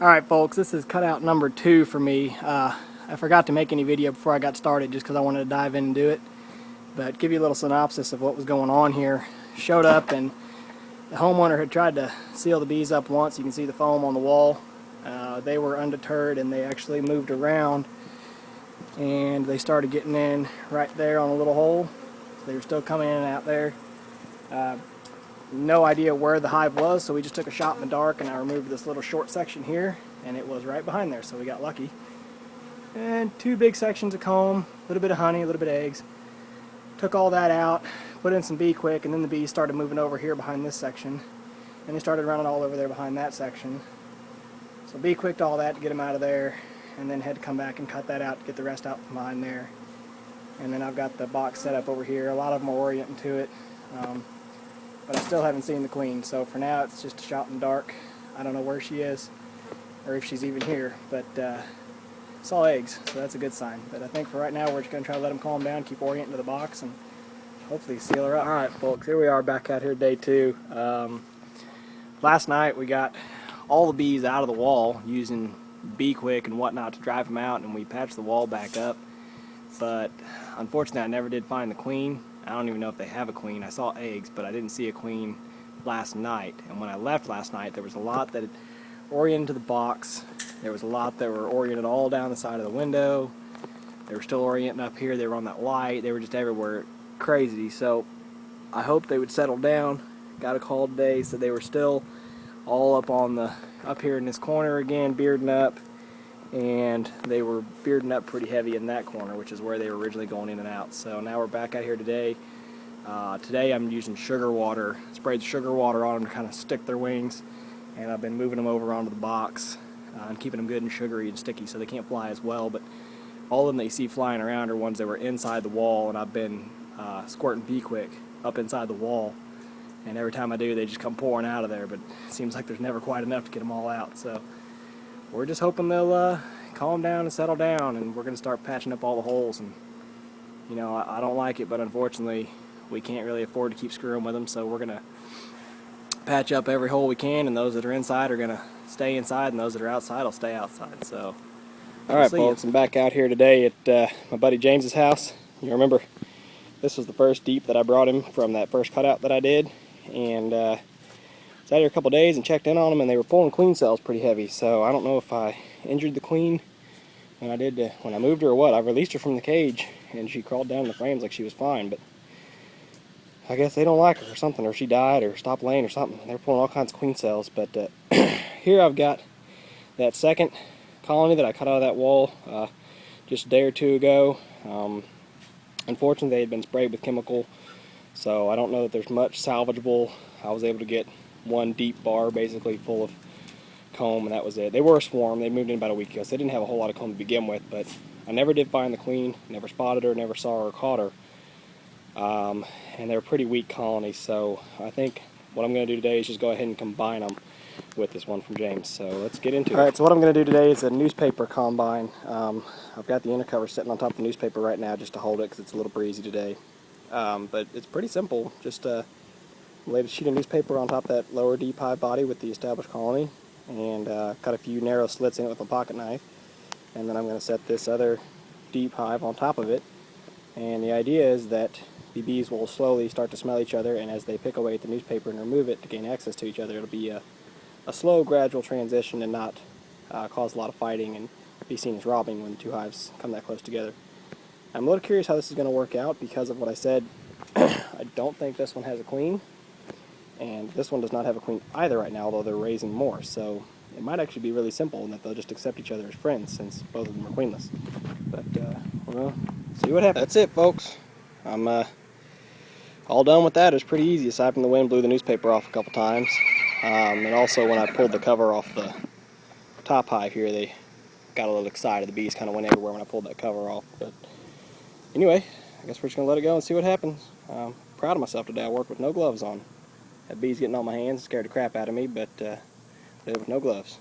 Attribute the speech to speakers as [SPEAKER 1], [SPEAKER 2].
[SPEAKER 1] Alright folks, this is cutout number 2 for me. I forgot to make any video before I got started just because I wanted to dive in and do it. But give you a little synopsis of what was going on here. Showed up and the homeowner had tried to seal the bees up once. You can see the foam on the wall. They were undeterred and they actually moved around and they started getting in right there on a little hole. They were still coming in and out there. No idea where the hive was, so we just took a shot in the dark and I removed this little short section here and it was right behind there, so we got lucky. And 2 big sections of comb, a little bit of honey, a little bit of eggs. Took all that out, put in some bee quick, and then the bees started moving over here behind this section and they started running all over there behind that section. So bee quicked all that to get them out of there and then had to come back and cut that out to get the rest out from behind there. And then I've got the box set up over here. A lot of them are orienting to it. But I still haven't seen the queen, so for now it's just a shot in the dark. I don't know where she is, or if she's even here, but saw eggs, so that's a good sign. But I think for right now we're just going to try to let them calm down, keep orienting to the box, and hopefully seal her up. Alright folks, here we are back out here day 2. Last night we got all the bees out of the wall using bee quick and whatnot to drive them out, and we patched the wall back up. But unfortunately I never did find the queen. I don't even know if they have a queen. I saw eggs, but I didn't see a queen last night. And when I left last night, there was a lot that had oriented to the box. There was a lot that were oriented all down the side of the window. They were still orienting up here. They were on that light. They were just everywhere. Crazy. So I hoped they would settle down. Got a call today, so they were still all up here in this corner again, bearding up. And they were bearding up pretty heavy in that corner, which is where they were originally going in and out. So now we're back out here today. Today I'm using sugar water, sprayed sugar water on them to kind of stick their wings, and I've been moving them over onto the box and keeping them good and sugary and sticky so they can't fly as well. But all of them that you see flying around are ones that were inside the wall, and I've been squirting bee quick up inside the wall, and every time I do they just come pouring out of there, but it seems like there's never quite enough to get them all out. So we're just hoping they'll calm down and settle down, and we're going to start patching up all the holes. And you know, I don't like it, but unfortunately we can't really afford to keep screwing with them, so we're going to patch up every hole we can, and those that are inside are going to stay inside, and those that are outside will stay outside. So alright folks, I'm back out here today at my buddy James's house. You remember this was the first deep that I brought him from that first cutout that I did, and out here a couple days and checked in on them, and they were pulling queen cells pretty heavy. So I don't know if I injured the queen when I moved her or what. I released her from the cage and she crawled down the frames like she was fine, but I guess they don't like her or something, or she died or stopped laying or something. They're pulling all kinds of queen cells. But here I've got that second colony that I cut out of that wall just a day or 2 ago. Unfortunately they had been sprayed with chemical, so I don't know that there's much salvageable. I was able to get 1 deep bar basically full of comb, and that was it. They were a swarm. They moved in about a week ago, so they didn't have a whole lot of comb to begin with, but I never did find the queen, never spotted her, never saw her or caught her. And they're a pretty weak colony, so I think what I'm going to do today is just go ahead and combine them with this one from James. So let's get into it. Alright, so what I'm going to do today is a newspaper combine. I've got the intercover sitting on top of the newspaper right now just to hold it because it's a little breezy today. But it's pretty simple. Just laid a sheet of newspaper on top of that lower deep hive body with the established colony, and cut a few narrow slits in it with a pocket knife, and then I'm going to set this other deep hive on top of it. And the idea is that the bees will slowly start to smell each other, and as they pick away at the newspaper and remove it to gain access to each other, it'll be a slow, gradual transition and not cause a lot of fighting and be seen as robbing when 2 hives come that close together. I'm a little curious how this is going to work out because of what I said. I don't think this one has a queen, and this one does not have a queen either right now, although they're raising more. So it might actually be really simple in that they'll just accept each other as friends since both of them are queenless. But we'll see what happens. That's it, folks. I'm all done with that. It was pretty easy, aside from the wind blew the newspaper off a couple times. And also when I pulled the cover off the top hive here, they got a little excited. The bees kind of went everywhere when I pulled that cover off. But anyway, I guess we're just going to let it go and see what happens. Proud of myself today. I worked with no gloves on. That bee's getting on my hands, scared the crap out of me, but did it with no gloves.